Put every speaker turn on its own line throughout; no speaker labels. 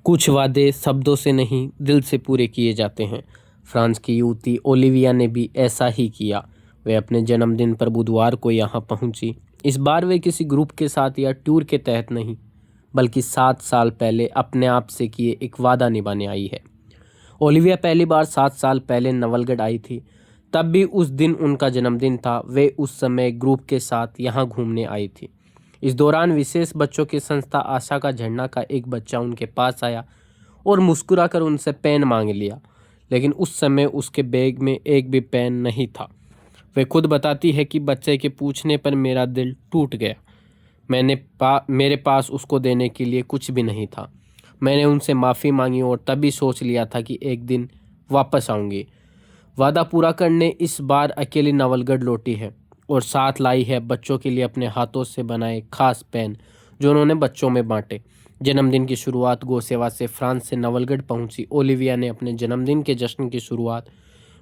कुछ वादे शब्दों से नहीं दिल से पूरे किए जाते हैं। फ्रांस की युवती ओलिविया ने भी ऐसा ही किया। वे अपने जन्मदिन पर बुधवार को यहाँ पहुंची। इस बार वे किसी ग्रुप के साथ या टूर के तहत नहीं, बल्कि 7 साल पहले अपने आप से किए एक वादा निभाने आई है। ओलिविया पहली बार 7 साल पहले नवलगढ़ आई थी। तब भी उस दिन उनका जन्मदिन था। वे उस समय ग्रुप के साथ यहाँ घूमने आई थी। इस दौरान विशेष बच्चों की संस्था आशा का झरना का एक बच्चा उनके पास आया और मुस्कुराकर उनसे पेन मांग लिया, लेकिन उस समय उसके बैग में एक भी पेन नहीं था। वे खुद बताती है कि बच्चे के पूछने पर मेरा दिल टूट गया। मेरे पास उसको देने के लिए कुछ भी नहीं था। मैंने उनसे माफ़ी मांगी और तभी सोच लिया था कि एक दिन वापस आऊँगी। वादा पूरा करने इस बार अकेली नवलगढ़ लौटी है और साथ लाई है बच्चों के लिए अपने हाथों से बनाए खास पेन, जो उन्होंने बच्चों में बांटे। जन्मदिन की शुरुआत गौ सेवा से फ्रांस से नवलगढ़ पहुंची ओलिविया ने अपने जन्मदिन के जश्न की शुरुआत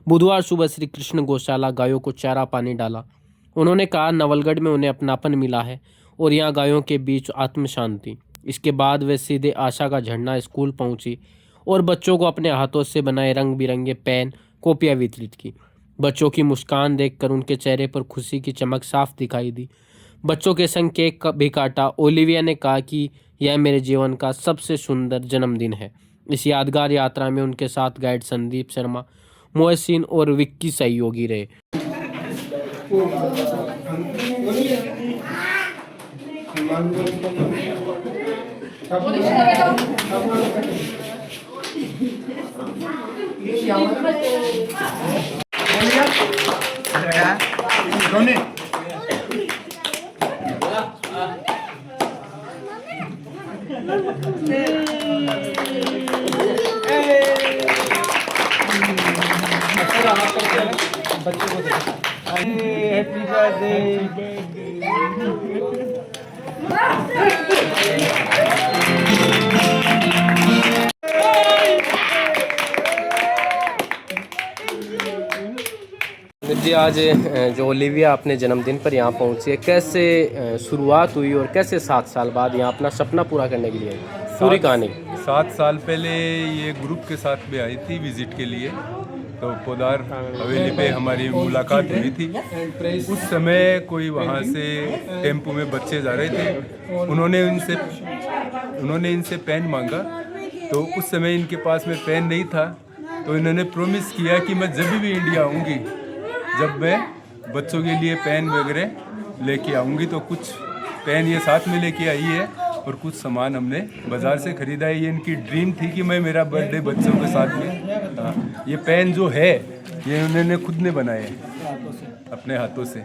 बुधवार सुबह श्री कृष्ण गौशाला गायों को चारा पानी डाला। उन्होंने कहा नवलगढ़ में उन्हें अपनापन मिला है और यहाँ गायों के बीच आत्म शांति। इसके बाद वे सीधे आशा का झरना स्कूल पहुंची और बच्चों को अपने हाथों से बनाए रंग बिरंगे पेन कॉपियाँ वितरित की। बच्चों की मुस्कान देखकर उनके चेहरे पर खुशी की चमक साफ दिखाई दी। बच्चों के संग केक भी काटा। ओलिविया ने कहा कि यह मेरे जीवन का सबसे सुंदर जन्मदिन है। इस यादगार यात्रा में उनके साथ गाइड संदीप शर्मा, मोहसिन और विक्की सहयोगी रहे।
Happy birthday.
जी, आज जो ओलिविया अपने जन्मदिन पर यहाँ पहुँची है, कैसे शुरुआत हुई और कैसे 7 साल बाद यहाँ अपना सपना पूरा करने के लिए आई? पूरी कहानी।
7 साल पहले ये ग्रुप के साथ भी आई थी विजिट के लिए, तो पोदार हवेली पे हमारी मुलाकात हुई थी। उस समय कोई वहाँ से टेम्पो में बच्चे जा रहे थे, उन्होंने इनसे पेन मांगा। तो उस समय इनके पास में पेन नहीं था, तो इन्होंने प्रॉमिस किया कि मैं जब भी इंडिया आऊँगी, जब मैं बच्चों के लिए पेन वगैरह लेके आऊँगी, तो कुछ पेन ये साथ में लेके आई है और कुछ सामान हमने बाज़ार से ख़रीदा है। ये इनकी ड्रीम थी कि मैं मेरा बर्थडे बच्चों के साथ में। ये पेन जो है ये उन्होंने खुद ने बनाए हैं अपने हाथों से।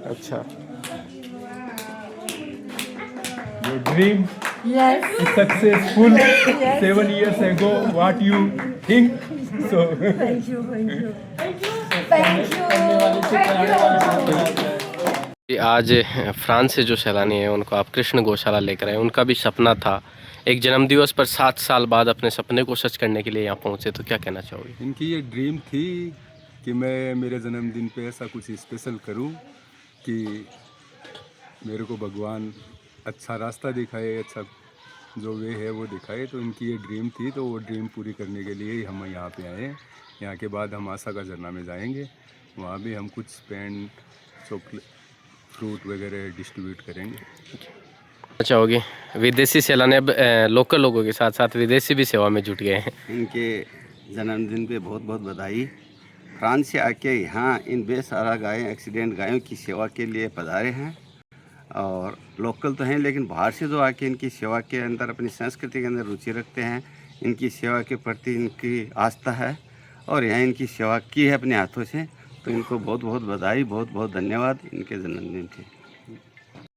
अच्छा,
Your dream is successful 7 years ago. What you think? So
Thank you.
आज फ्रांस से जो सैलानी है उनको आप कृष्ण गौशाला लेकर आए। उनका भी सपना था एक जन्मदिवस पर 7 साल बाद अपने सपने को सच करने के लिए यहाँ पहुँचे, तो क्या कहना चाहोगे?
इनकी ये ड्रीम थी कि मैं मेरे जन्मदिन पे ऐसा कुछ स्पेशल करूं कि मेरे को भगवान अच्छा रास्ता दिखाए, अच्छा जो वे है वो दिखाए। तो इनकी ये ड्रीम थी, तो वो ड्रीम पूरी करने के लिए ही हम यहाँ पे आए हैं। यहाँ के बाद हम आशा का झरना में जाएंगे, वहाँ भी हम कुछ पेन, चॉकलेट, फ्रूट वगैरह डिस्ट्रीब्यूट करेंगे।
अच्छा होगी। विदेशी सैलानी अब लोकल लोगों के साथ साथ विदेशी भी सेवा में जुट गए हैं।
इनके जन्मदिन पे बहुत बहुत बधाई। फ्रांस से आके यहाँ इन बेसहारा गायों, एक्सीडेंट गायों की सेवा के लिए पधारे हैं। और लोकल तो हैं, लेकिन बाहर से जो आके इनकी सेवा के अंदर, अपनी संस्कृति के अंदर रुचि रखते हैं, इनकी सेवा के प्रति इनकी आस्था है और यहाँ इनकी सेवा की है अपने हाथों से। तो इनको बहुत बहुत बधाई, बहुत बहुत धन्यवाद इनके जन्मदिन के।